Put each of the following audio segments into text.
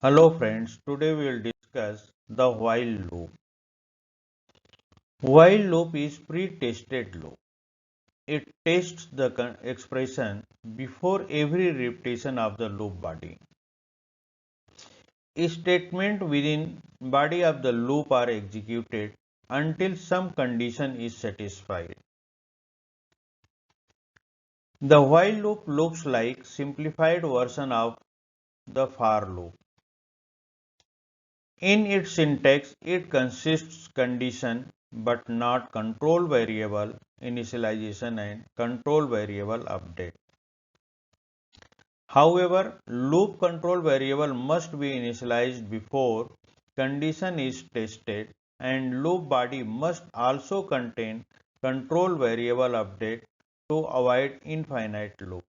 Hello friends, today we will discuss the while loop. While loop is pre-tested loop. It tests the expression before every repetition of the loop body. A statement within body of the loop are executed until some condition is satisfied. The while loop looks like simplified version of the for loop. In its syntax, it consists condition but not control variable initialization and control variable update. However, loop control variable must be initialized before condition is tested, and loop body must also contain control variable update to avoid infinite loop.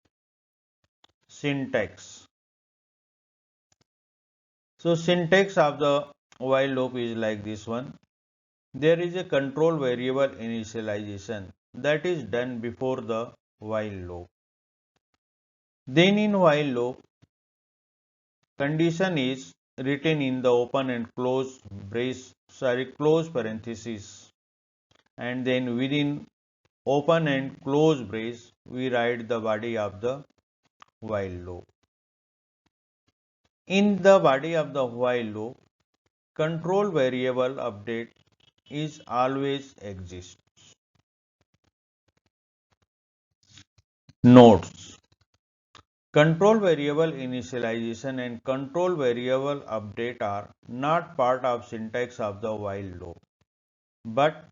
Syntax. So syntax of the while loop is like this one. There is a control variable initialization that is done before the while loop. Then in while loop, condition is written in the open and close parenthesis, and then within open and close brace we write the body of the while loop. In the body of the while loop, control variable update is always exists. Notes. Control variable initialization and control variable update are not part of syntax of the while loop, but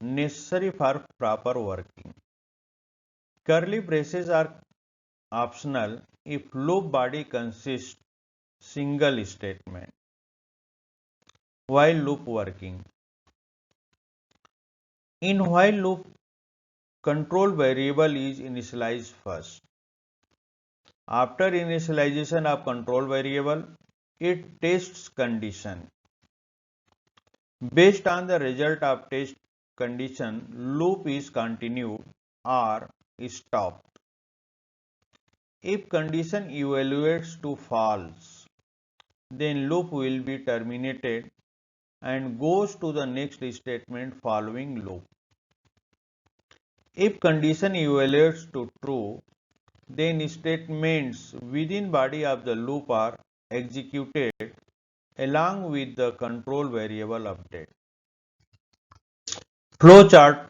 necessary for proper working. Curly braces are optional if loop body consists single statement. While loop working. In while loop, control variable is initialized first. After initialization of control variable, it tests condition. Based on the result of test condition, loop is continued or stopped. If condition evaluates to false, then loop will be terminated and goes to the next statement following loop. If condition evaluates to true, then statements within body of the loop are executed along with the control variable update. Flowchart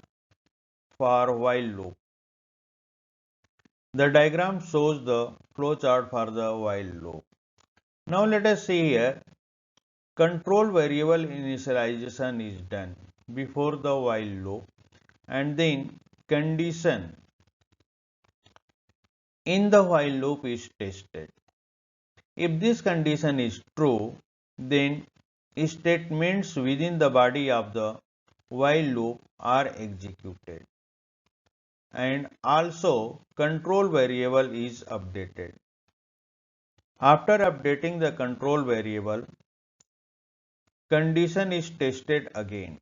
for while loop. The diagram shows the flowchart for the while loop. Now let us see here. Control variable initialization is done before the while loop, and then condition in the while loop is tested. If this condition is true, then statements within the body of the while loop are executed, and also control variable is updated. After updating the control variable, condition is tested again.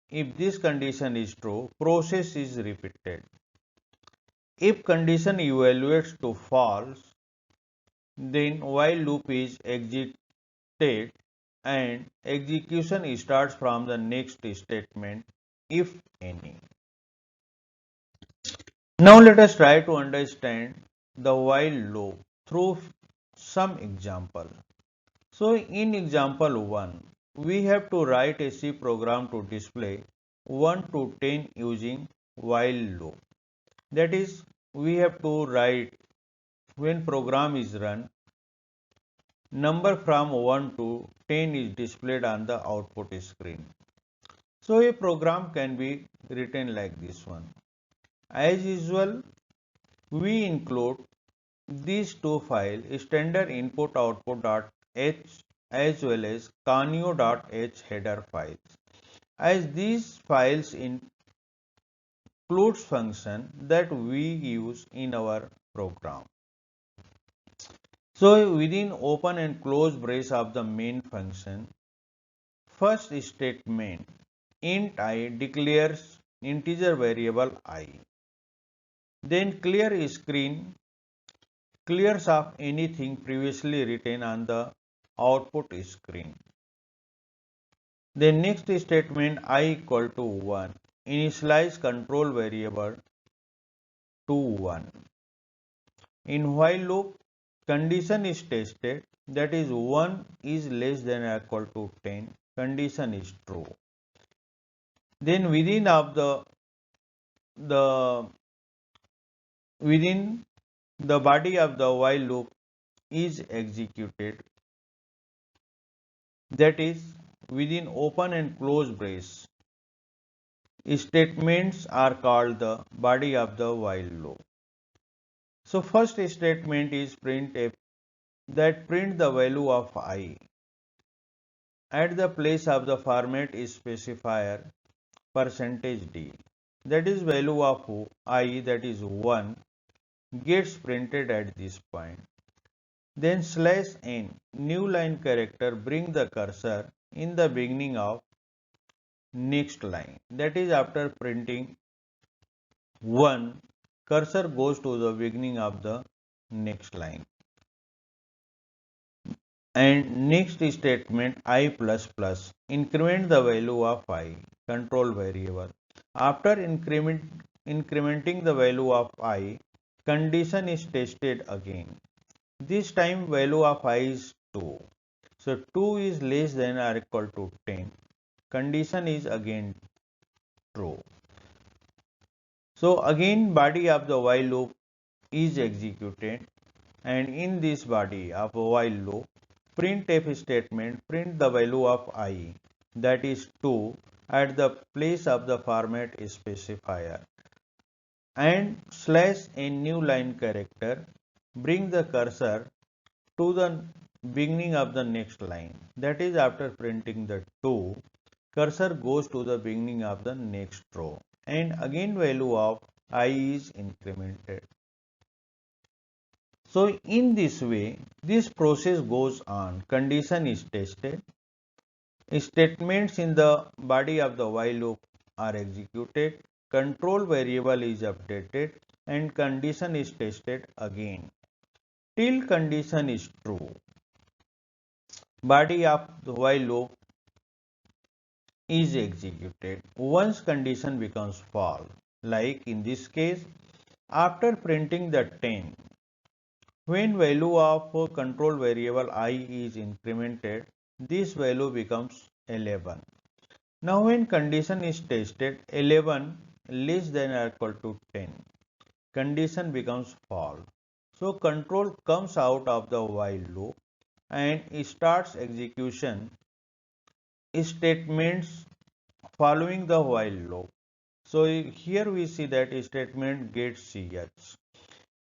If this condition is true, process is repeated. If condition evaluates to false, then while loop is exited and execution starts from the next statement, if any. Now let us try to understand the while loop through some example. So in example 1, we have to write a C program to display 1 to 10 using while loop. That is, we have to write when program is run, number from 1 to 10 is displayed on the output screen. So a program can be written like this one. As usual, we include these two files, standard input output.h as well as canio.h header files, as these files includes function that we use in our program. So within open and close brace of the main function, first statement int I declares integer variable I. Then clears of anything previously written on the output screen. Then next statement I equal to 1. Initialize control variable to 1. In while loop, condition is tested, that is 1 is less than or equal to 10. Condition is true. Then the within the body of the while loop is executed, that is within open and close brace. Statements are called the body of the while loop. So first statement is printf, that print the value of I at the place of the format specifier %d, that is value of I, that is 1, gets printed at this point. Then /n new line character bring the cursor in the beginning of next line, that is after printing 1, cursor goes to the beginning of the next line. And next statement I plus plus, increment the value of I, control variable. After incrementing the value of I, condition is tested again. This time value of I is 2. So 2 is less than or equal to 10. Condition is again true. So again body of the while loop is executed, and in this body of a while loop, printf statement print the value of I, that is 2, at the place of the format specifier, and /n new line character bring the cursor to the beginning of the next line, that is after printing the 2, cursor goes to the beginning of the next row, and again value of I is incremented. So in this way, this process goes on. Condition is tested, statements in the body of the while loop are executed, control variable is updated, and condition is tested again till condition is true. Body of the while loop is executed. Once condition becomes false, like in this case, after printing the 10, when value of control variable I is incremented, this value becomes 11. Now when condition is tested, 11 less than or equal to 10, condition becomes false. So control comes out of the while loop and starts execution statements following the while loop. So here we see that statement gets ch.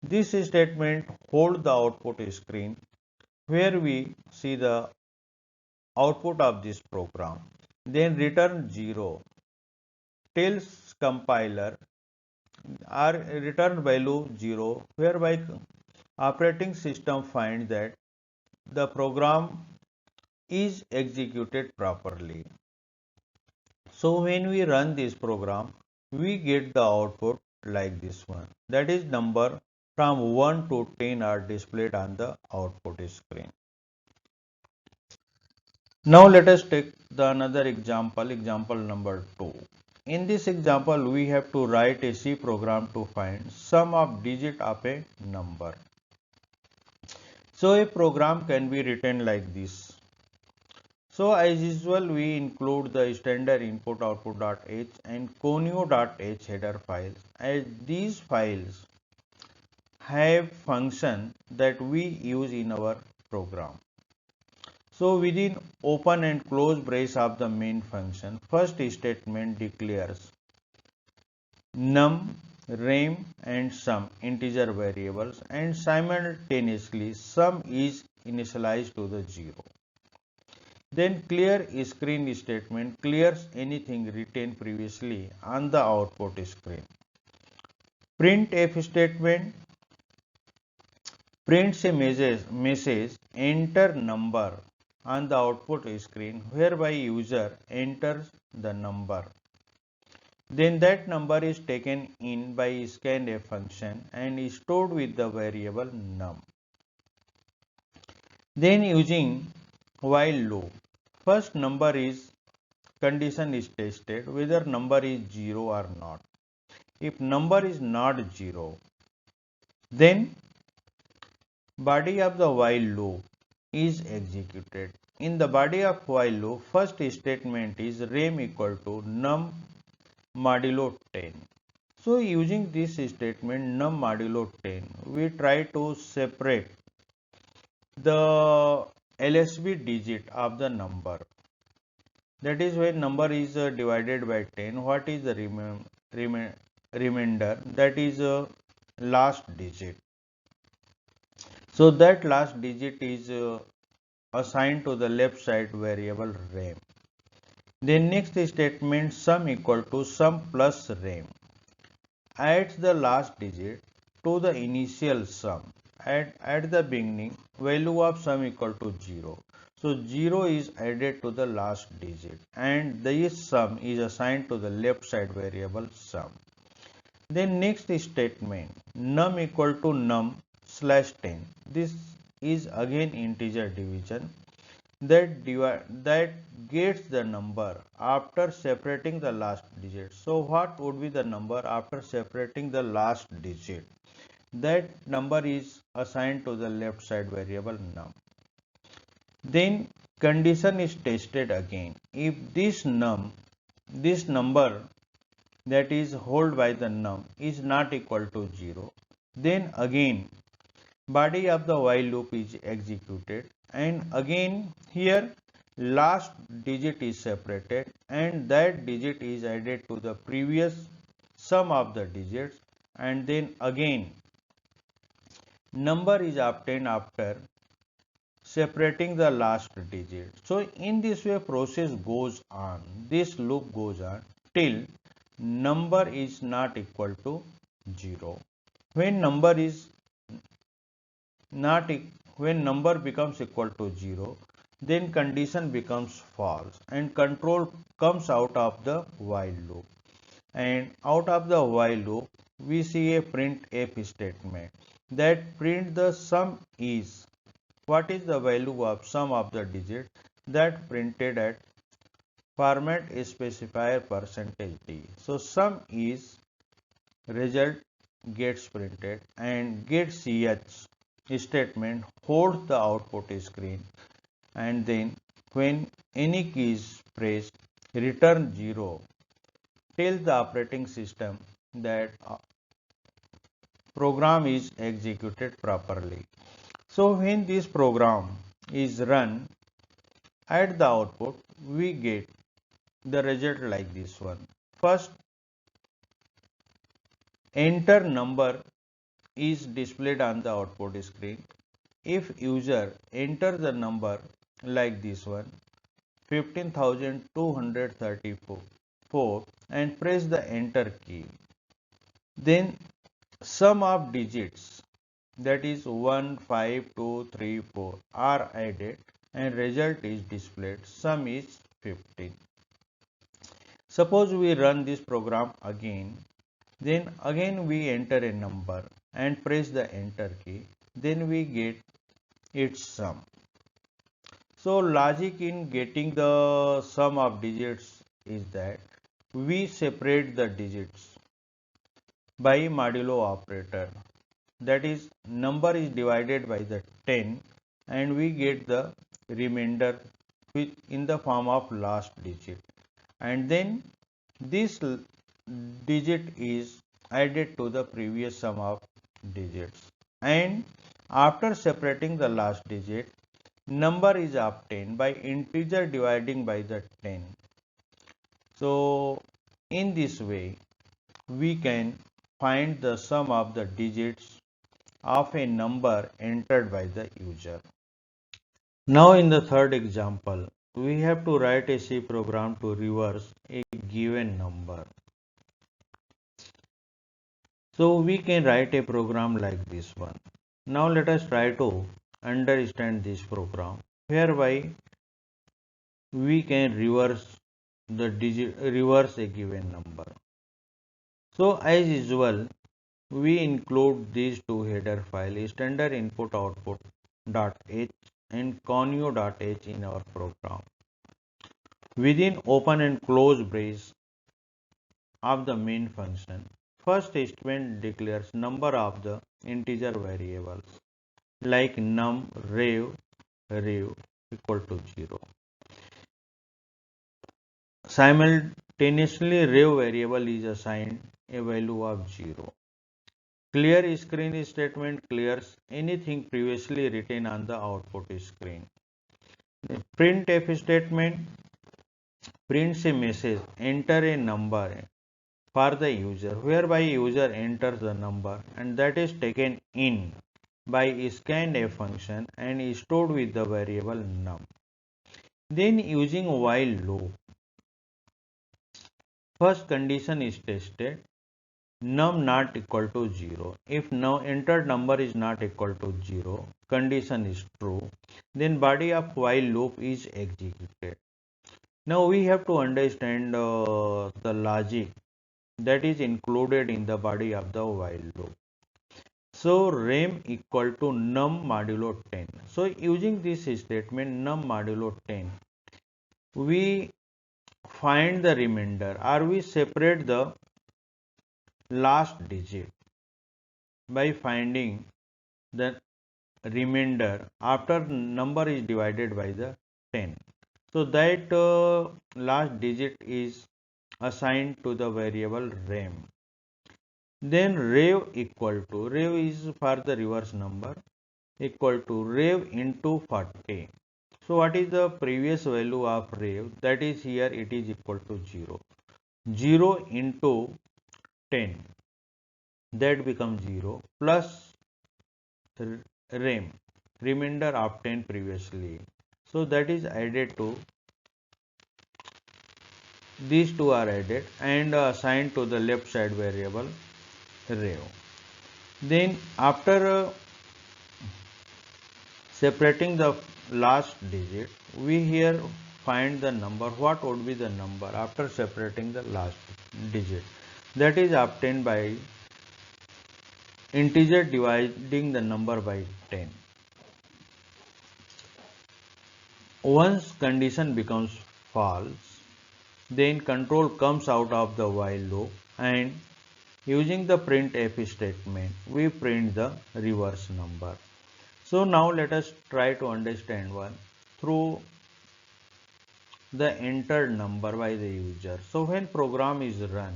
This statement holds the output screen where we see the output of this program. Then return 0 tells compiler or return value 0, whereby operating system finds that the program is executed properly. So when we run this program, we get the output like this one. That is number from 1 to 10 are displayed on the output screen. Now let us take the another example, example number 2. In this example, we have to write a C program to find sum of digit of a number. So a program can be written like this. So as usual, we include the standard input output.h and conio.h header files, as these files have function that we use in our program. So within open and close brace of the main function, first statement declares num, rem and sum integer variables, and simultaneously sum is initialized to the 0. Then clear screen statement clears anything written previously on the output screen. Printf statement prints a message enter number on the output screen, whereby user enters the number. Then that number is taken in by scanf function and is stored with the variable num. Then using while loop. First number is condition is tested whether number is 0 or not. If number is not 0, then body of the while loop is executed. In the body of while loop, first statement is rem equal to num modulo 10. So using this statement num modulo 10, we try to separate the LSB digit of the number. That is, when number is divided by 10, what is the remainder? That is last digit. So that last digit is assigned to the left side variable rem. Then next statement sum equal to sum plus rem. Adds the last digit to the initial sum. At the beginning, value of sum equal to 0. So 0 is added to the last digit and this sum is assigned to the left side variable sum. Then next statement num equal to num slash 10. This is again integer division that gets the number after separating the last digit. So what would be the number after separating the last digit? That number is assigned to the left side variable num. Then condition is tested again. If this number that is held by the num is not equal to 0, then again body of the while loop is executed and again here last digit is separated and that digit is added to the previous sum of the digits and then again number is obtained after separating the last digit. So in this way process goes on, this loop goes on till number is not equal to 0. When number is not when number becomes equal to 0, then condition becomes false and control comes out of the while loop. And out of the while loop we see a printf statement that print the sum is. What is the value of sum of the digits? That printed at format specifier %d. So sum is result gets printed and get ch statement holds the output screen and then when any key is pressed return 0 tells the operating system that program is executed properly. So when this program is run, at the output we get the result like this one. First, enter number is displayed on the output screen. If user enter the number like this one 15,234 and press the enter key, then sum of digits that is 1, 5, 2, 3, 4 are added and result is displayed. Sum is 15. Suppose we run this program again, then again we enter a number and press the enter key, then we get its sum. So logic in getting the sum of digits is that we separate the digits by modulo operator. That is number is divided by the 10 and we get the remainder in the form of last digit and then this digit is added to the previous sum of digits and after separating the last digit number is obtained by integer dividing by the 10. So in this way we can find the sum of the digits of a number entered by the user. Now in the third example, we have to write a C program to reverse a given number. So we can write a program like this one. Now let us try to understand this program whereby we can reverse a given number. So as usual, we include these two header files standard input output .h and conio.h in our program. Within open and close brace of the main function, first statement declares number of the integer variables like num, rev equal to 0. Simultaneously, rev variable is assigned a value of 0. Clear screen statement clears anything previously written on the output screen. The printf statement prints a message, enter a number for the user, whereby user enters the number and that is taken in by scanf function and stored with the variable num. Then using while loop, first condition is tested, num not equal to 0. If now entered number is not equal to 0, condition is true, then body of while loop is executed. Now we have to understand the logic that is included in the body of the while loop. So rem equal to num modulo 10. So using this statement num modulo 10, we find the remainder or we separate the last digit by finding the remainder after number is divided by the 10. So that last digit is assigned to the variable rem. Then rev equal to, rev is for the reverse number, equal to rev into 40. So what is the previous value of rev? That is here it is equal to 0. 0 into 10, that becomes 0 plus rem, remainder of 10 previously. So that is added to, these two are added and assigned to the left side variable rev. Then after separating the last digit, we here find the number. What would be the number after separating the last digit? That is obtained by integer dividing the number by 10. Once condition becomes false, then control comes out of the while loop and using the printf statement, we print the reverse number. So now let us try to understand one through the entered number by the user. So when program is run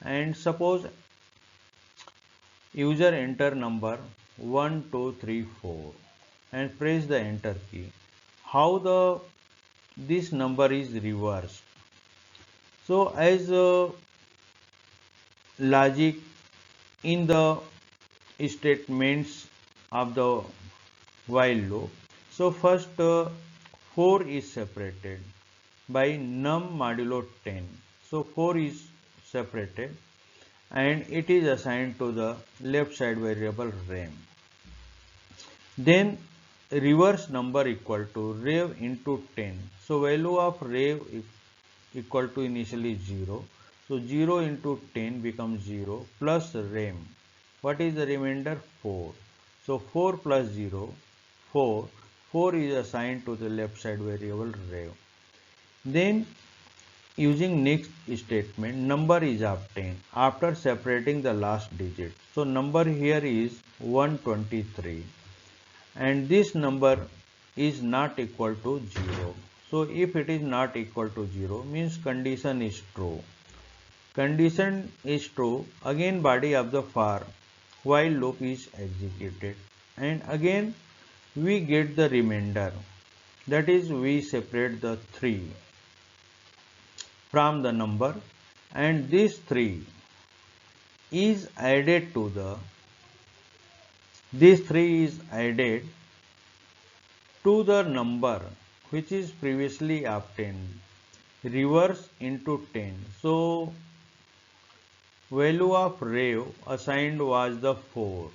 and suppose user enter number 1 2 3 4 and press the enter key, how the this number is reversed. So as logic in the statements of the while loop, so first 4 is separated by num modulo 10. So 4 is separated and it is assigned to the left side variable rem. Then reverse number equal to rev into 10. So value of rev is equal to initially 0. So 0 into 10 becomes 0 plus rem. What is the remainder? 4. So 4 plus 0, 4. 4 is assigned to the left side variable rev. Then using next statement, number is obtained after separating the last digit. So number here is 123 and this number is not equal to 0. So if it is not equal to 0 means condition is true. Condition is true, again body of the for while loop is executed and again we get the remainder, that is we separate the 3 from the number and this 3 is added to the, this 3 is added to the number which is previously obtained, reverse into 10. So value of rev assigned was the 4.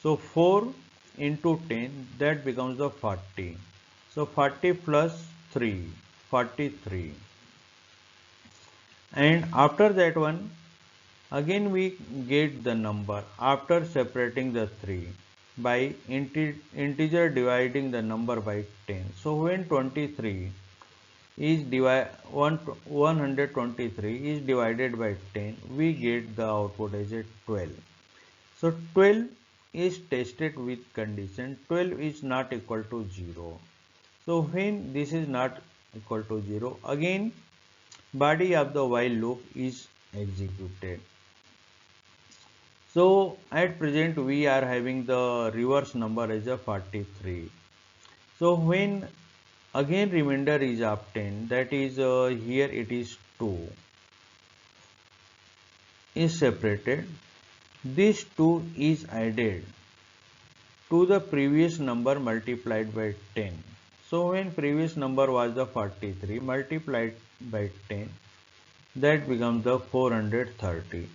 So 4 into 10, that becomes the 40. So 40 plus 3, 43. And after that one, again we get the number after separating the 3. by integer dividing the number by 10. So when 23 is 123 is divided by 10, we get the output as a 12. So 12 is tested with condition 12 is not equal to 0. So when this is not equal to 0, again body of the while loop is executed. So at present we are having the reverse number as a 43. So when again remainder is obtained, that is here it is 2 is separated. This 2 is added to the previous number multiplied by 10. So when previous number was the 43 multiplied by 10, that becomes the 430.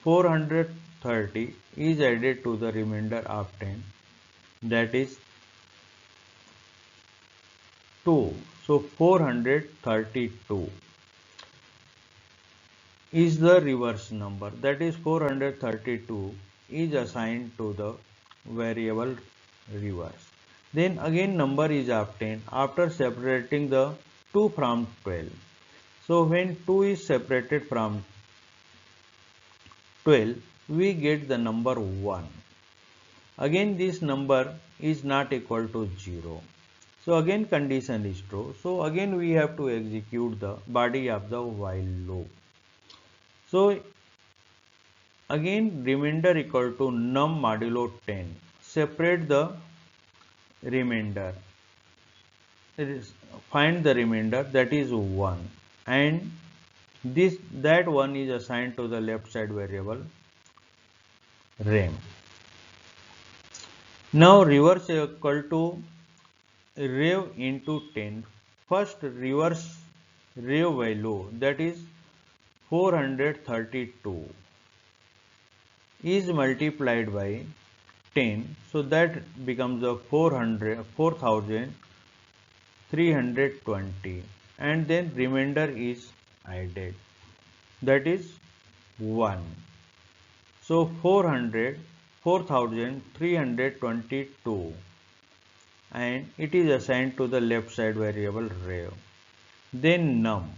430 is added to the remainder of 10, that is 2. So 432 is the reverse number, that is 432 is assigned to the variable reverse. Then again number is obtained after separating the 2 from 12. So when 2 is separated from 12, we get the number 1. Again this number is not equal to 0. So again condition is true. So again we have to execute the body of the while loop. So again remainder equal to num modulo 10. Separate the remainder. Find the remainder, that is 1, and that one is assigned to the left side variable rem. Now reverse equal to rev into 10. First reverse rev value, that is 432 is multiplied by 10, so that becomes a 4320, and then remainder is added, that is 1. So 4322, and it is assigned to the left side variable rev. Then num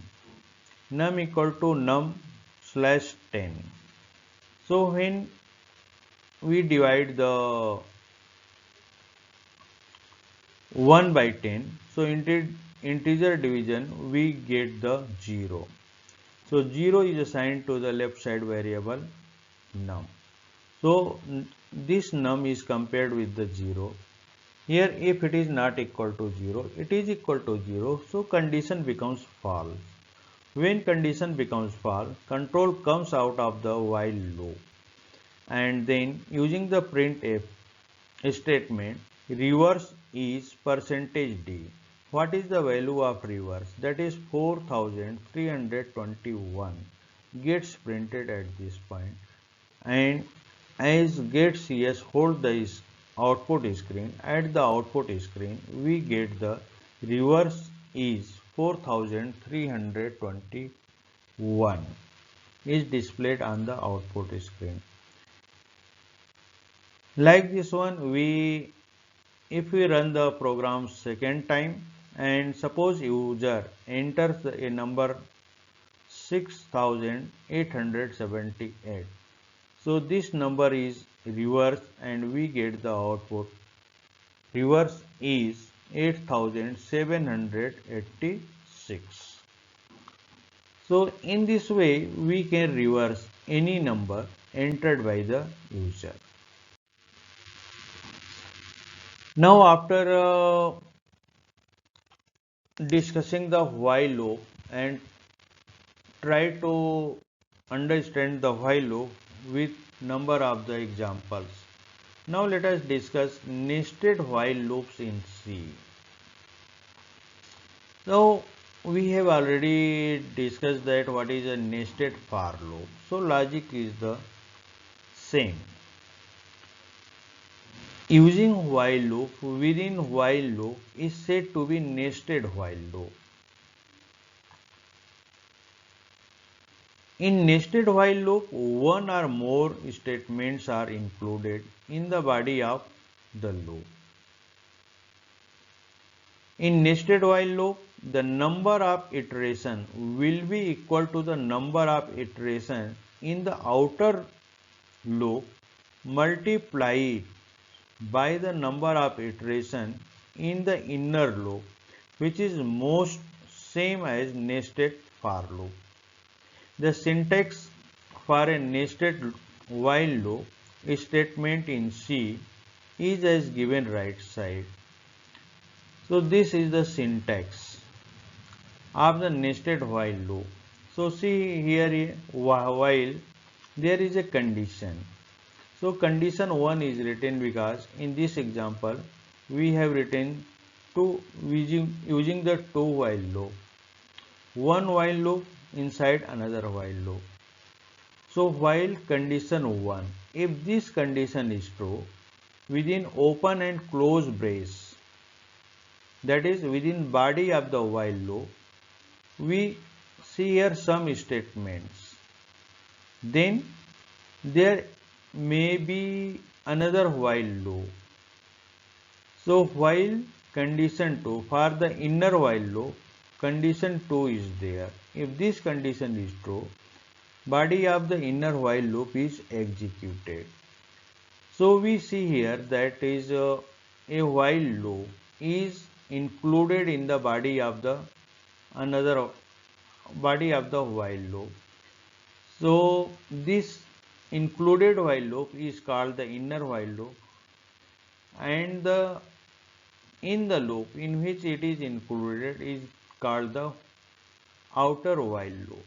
equal to num slash 10. So when we divide the 1 by 10, so integer division we get the 0. So 0 is assigned to the left side variable num. So this num is compared with the 0. Here if it is not equal to 0, it is equal to 0, so condition becomes false. When condition becomes false, control comes out of the while loop, and then using the printf statement, reverse is %d. What is the value of reverse? That is 4321 gets printed at this point, and as get cs hold the output screen, at the output screen we get the reverse is 4321 is displayed on the output screen. Like this one, if we run the program second time, and suppose user enters a number 6878, so this number is reversed and we get the output reverse is 8786. So in this way we can reverse any number entered by the user. Now after discussing the while loop and try to understand the while loop with number of the examples. Now let us discuss nested while loops in C. So we have already discussed that what is a nested for loop. So logic is the same. Using while loop within while loop is said to be nested while loop. In nested while loop, one or more statements are included in the body of the loop. In nested while loop, the number of iteration will be equal to the number of iteration in the outer loop multiplied by the number of iteration in the inner loop, which is most same as nested for loop. The syntax for a nested while loop statement in C is as given right side. So this is the syntax of the nested while loop. So see here while there is a condition. So condition 1 is written because in this example we have written using the two while loop. One while loop inside another while loop. So while condition 1, if this condition is true, within open and close brace, that is within body of the while loop, we see here some statements. Then there may be another while loop. So while condition 2 for the inner while loop, condition 2 is there. If this condition is true, body of the inner while loop is executed. So we see here that is a while loop is included in the body of the another body of the while loop. So this included while loop is called the inner while loop, and the in the loop in which it is included is called the outer while loop.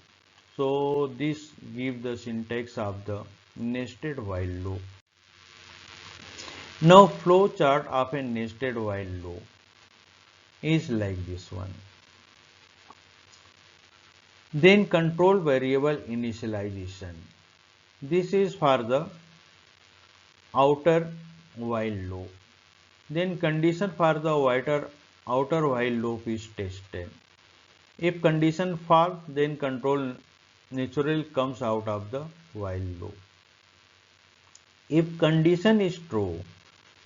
So this gives the syntax of the nested while loop. Now flow chart of a nested while loop is like this one. Then control variable initialization. This is for the outer while loop. Then condition for the outer while loop is tested. If condition false, then control naturally comes out of the while loop. If condition is true,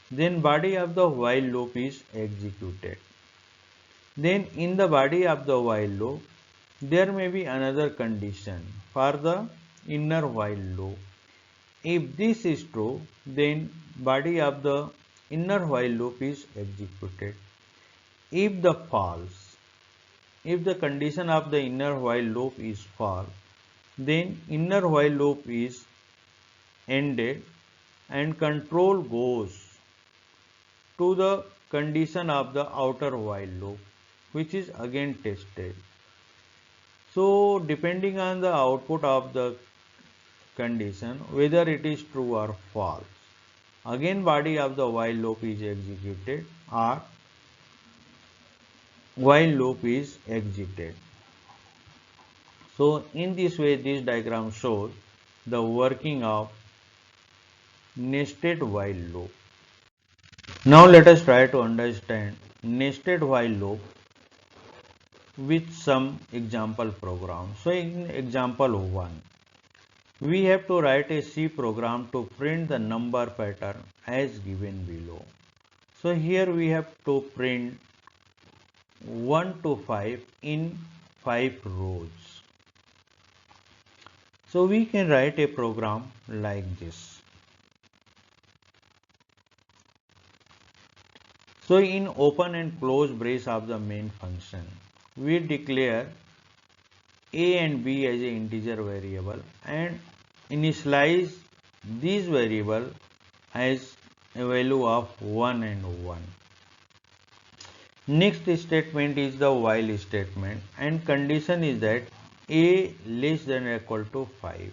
then body of the while loop is executed. Then in the body of the while loop, there may be another condition for the inner while loop. If this is true, then body of the inner while loop is executed. If the false, if the condition of the inner while loop is false, then inner while loop is ended and control goes to the condition of the outer while loop, which is again tested. So depending on the output of the condition, whether it is true or false, again body of the while loop is executed or while loop is exited. So in this way this diagram shows the working of nested while loop. Now let us try to understand nested while loop with some example program. So in example 1, we have to write a C program to print the number pattern as given below. So here we have to print 1 to 5 in 5 rows. So we can write a program like this. So in open and close brace of the main function, we declare a and b as an integer variable and initialize these variable as a value of 1 and 1. Next statement is the while statement, and condition is that a less than or equal to 5.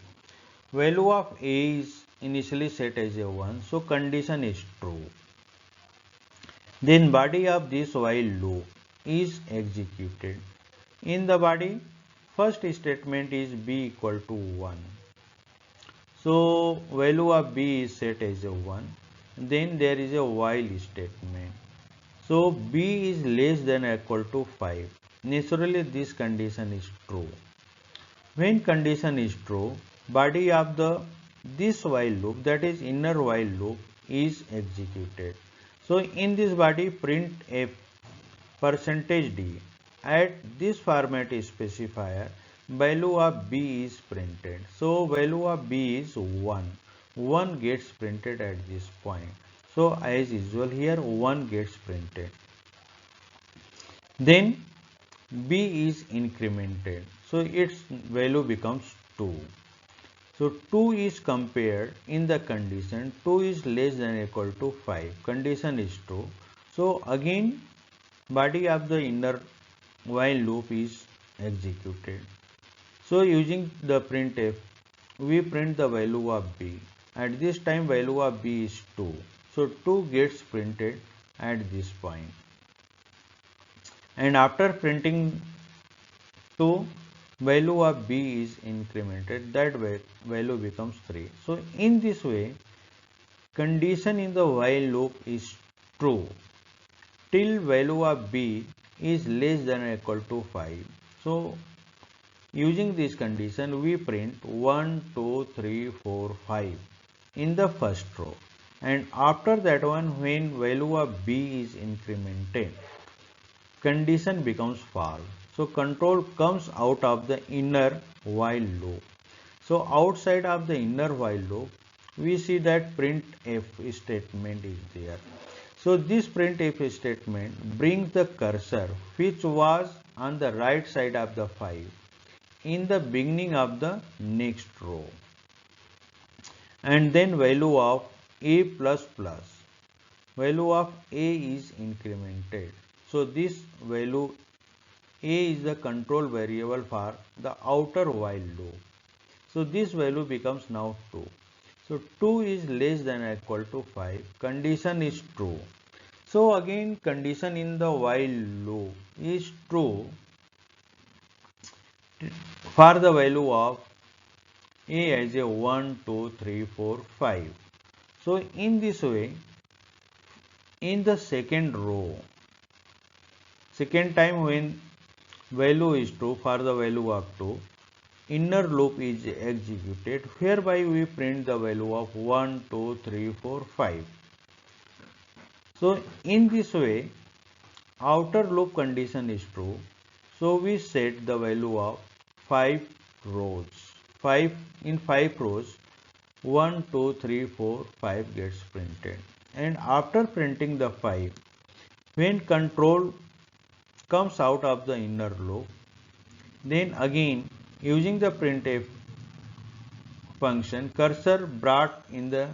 Value of a is initially set as a 1, so condition is true. Then body of this while loop is executed. In the body, first statement is b equal to 1. So value of b is set as a 1. Then there is a while statement. So b is less than or equal to 5. Naturally this condition is true. When condition is true, body of the this while loop, that is inner while loop, is executed. So in this body print a percentage %d. At this format specifier, value of b is printed. So value of b is 1. 1 gets printed at this point. So as usual here 1 gets printed. Then b is incremented. So its value becomes 2. So 2 is compared in the condition 2 is less than or equal to 5. Condition is true. So again body of the inner while loop is executed. So using the printf, we print the value of b. At this time value of b is 2. So 2 gets printed at this point. And after printing 2, value of b is incremented. That value becomes 3. So in this way, condition in the while loop is true till value of b is less than or equal to 5. So using this condition we print 1, 2, 3, 4, 5 in the first row, and after that one when value of b is incremented, condition becomes false. So control comes out of the inner while loop. So outside of the inner while loop we see that printf statement is there. So this printf statement brings the cursor which was on the right side of the 5 in the beginning of the next row, and then value of a plus plus, value of a is incremented. So this value a is the control variable for the outer while loop. So this value becomes now 2. So 2 is less than or equal to 5. Condition is true. So again condition in the while loop is true for the value of a as a 1, 2, 3, 4, 5. So in this way, in the second row, second time when value is true for the value of 2, inner loop is executed, whereby we print the value of 1, 2, 3, 4, 5. So in this way, outer loop condition is true. So we set the value of 5 rows. 5 in 5 rows, 1, 2, 3, 4, 5 gets printed. And after printing the 5, when control comes out of the inner loop, then again using the printf function, cursor brought in the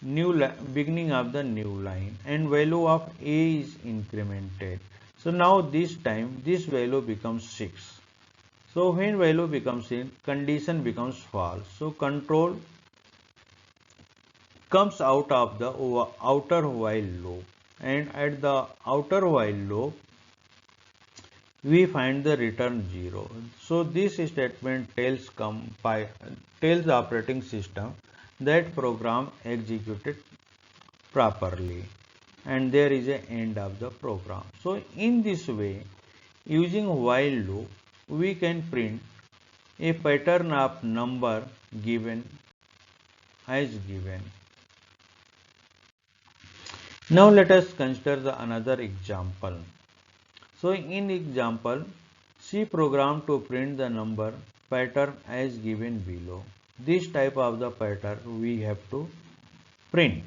new beginning of the new line and value of a is incremented. So now this time this value becomes 6. So when value becomes in, condition becomes false. So control comes out of the outer while loop, and at the outer while loop we find the return 0. So this statement tells the operating system that program executed properly, and there is an end of the program. So in this way, using while loop we can print a pattern of number given as given. Now let us consider another example. So in example, C program to print the number pattern as given below. This type of the pattern we have to print.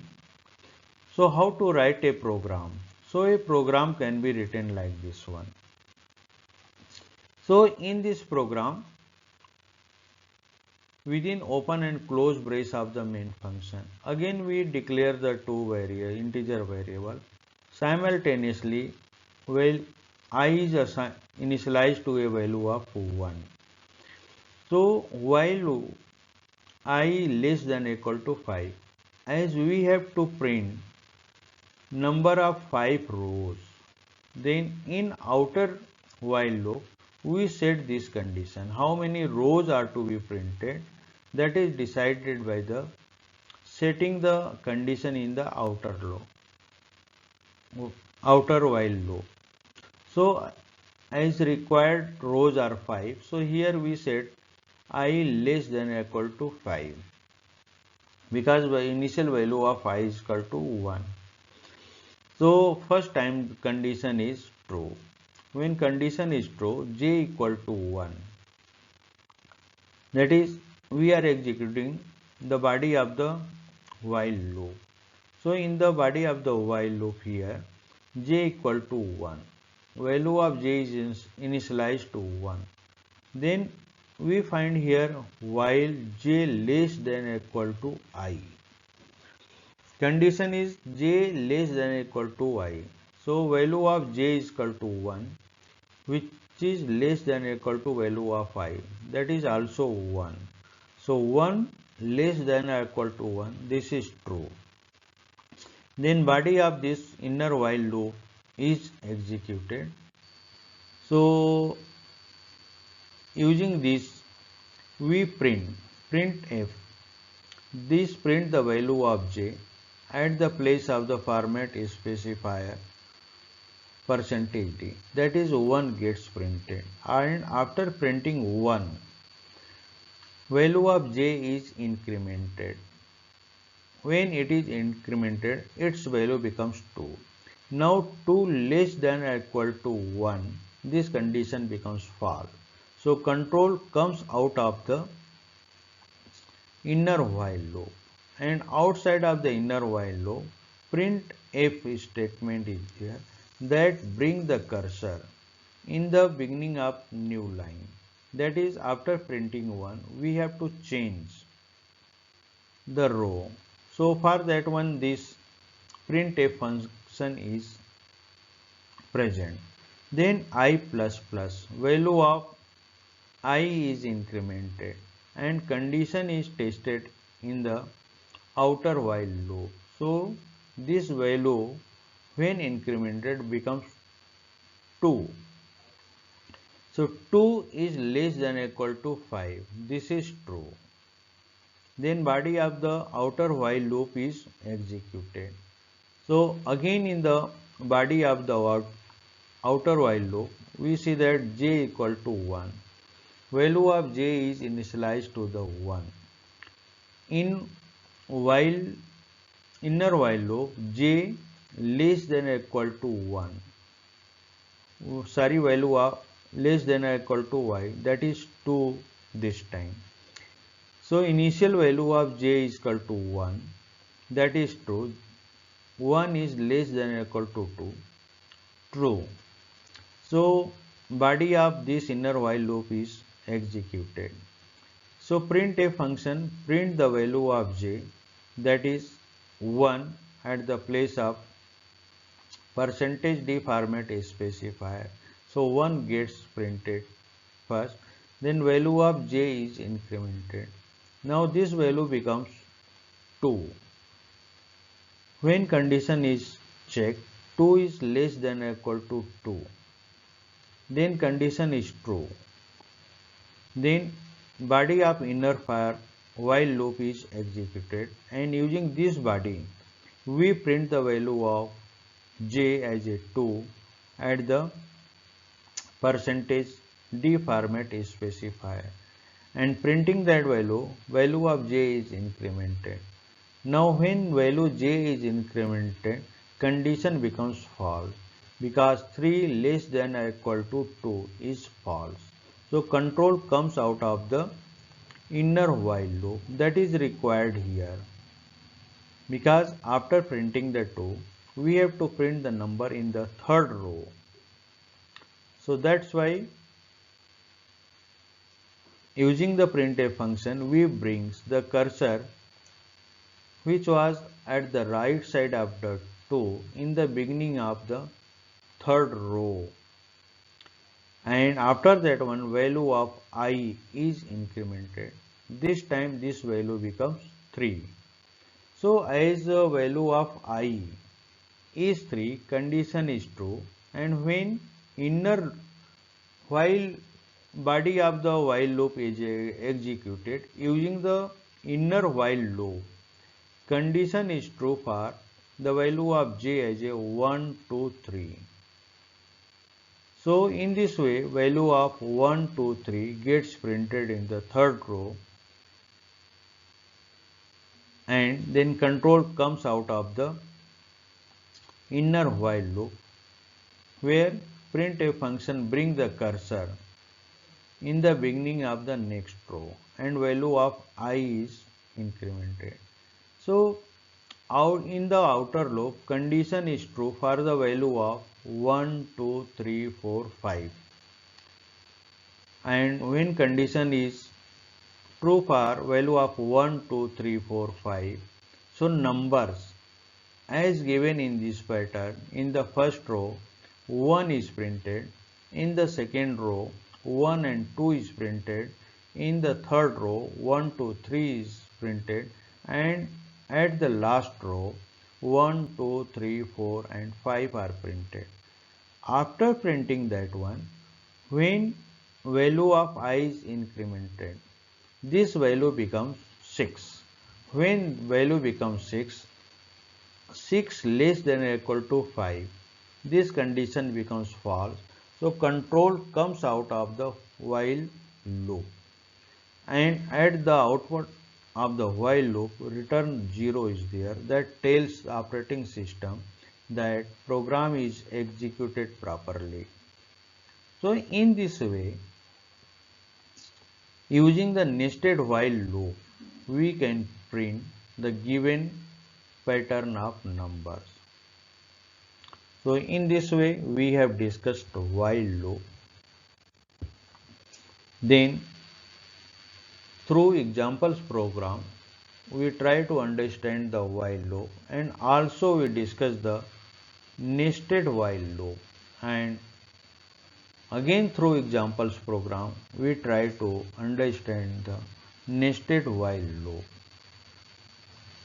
So how to write a program? So a program can be written like this one. So in this program, within open and close brace of the main function, again we declare the two integer variable simultaneously while I is initialized to a value of 1. So while I less than or equal to 5, as we have to print number of 5 rows, then in outer while loop we set this condition. How many rows are to be printed? That is decided by the setting the condition in the outer while loop. So as required rows are 5. So here we set I less than or equal to 5, because the initial value of I is equal to 1. So first time condition is true. When condition is true, j equal to 1. That is, we are executing the body of the while loop. So in the body of the while loop here, j equal to 1. Value of j is initialized to 1. Then we find here while j less than or equal to I. Condition is j less than or equal to I. So value of j is equal to 1, which is less than or equal to value of I. That is also 1. So 1 less than or equal to 1. This is true. Then body of this inner while loop is executed. So using this we print f. This print the value of j at the place of the format specifier %d, that is 1 gets printed, and after printing 1, value of j is incremented. When it is incremented, its value becomes 2. Now 2 less than or equal to 1, this condition becomes false. So control comes out of the inner while loop, and outside of the inner while loop, print f statement is there that bring the cursor in the beginning of new line. That is, after printing 1, we have to change the row. So for that one, this printf function is present. Then I plus plus, value of I is incremented, and condition is tested in the outer while loop. So this value when incremented becomes 2. So 2 is less than or equal to 5. This is true. Then body of the outer while loop is executed. So again in the body of the outer while loop, we see that j equal to 1. Value of j is initialized to the 1. In while inner while loop, j less than or equal to 1. Value of less than or equal to y, that is 2 this time. So initial value of j is equal to 1, that is true. 1 is less than or equal to 2, true. So body of this inner while loop is executed. So printf function print the value of j, that is 1 at the place of %d format specifier. So 1 gets printed first, then value of j is incremented. Now this value becomes 2. When condition is checked, 2 is less than or equal to 2. Then condition is true. Then body of inner while loop is executed, and using this body we print the value of j as a 2 at the %d format specifier, and printing that value of j is incremented. Now when value j is incremented, condition becomes false, because 3 less than or equal to 2 is false. So control comes out of the inner while loop, that is required here, because after printing the 2, we have to print the number in the third row. So that's why using the printf function we brings the cursor which was at the right side of the 2 in the beginning of the third row, and after that one value of I is incremented. This time this value becomes 3. So as the value of I is 3, condition is true, and when inner while body of the while loop is executed using the inner while loop, condition is true for the value of j as a 1, 2, 3. So in this way, value of 1, 2, 3 gets printed in the third row, and then control comes out of the inner while loop, where printf function brings the cursor in the beginning of the next row and value of I is incremented. So out in the outer loop, condition is true for the value of 1, 2, 3, 4, 5, and when condition is true for value of 1, 2, 3, 4, 5, so numbers as given in this pattern, in the first row 1 is printed, in the second row 1 and 2 is printed, in the third row 1, 2, 3 is printed, and at the last row 1, 2, 3, 4 and 5 are printed. After printing that one, when value of I is incremented, this value becomes 6. When value becomes 6, 6 less than or equal to 5, this condition becomes false. So control comes out of the while loop, and at the output of the while loop return 0 is there, that tells the operating system that program is executed properly. So in this way, using the nested while loop, we can print the given pattern of numbers. So in this way, we have discussed while loop. Then through examples program, we try to understand the while loop, and also we discuss the nested while loop, and again through examples program, we try to understand the nested while loop.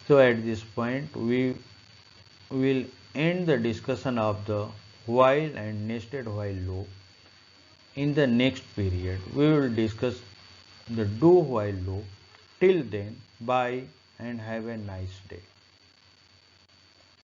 So at this point, we will end the discussion of the while and nested while loop. In the next period, we will discuss the do while loop. Till then, bye and have a nice day.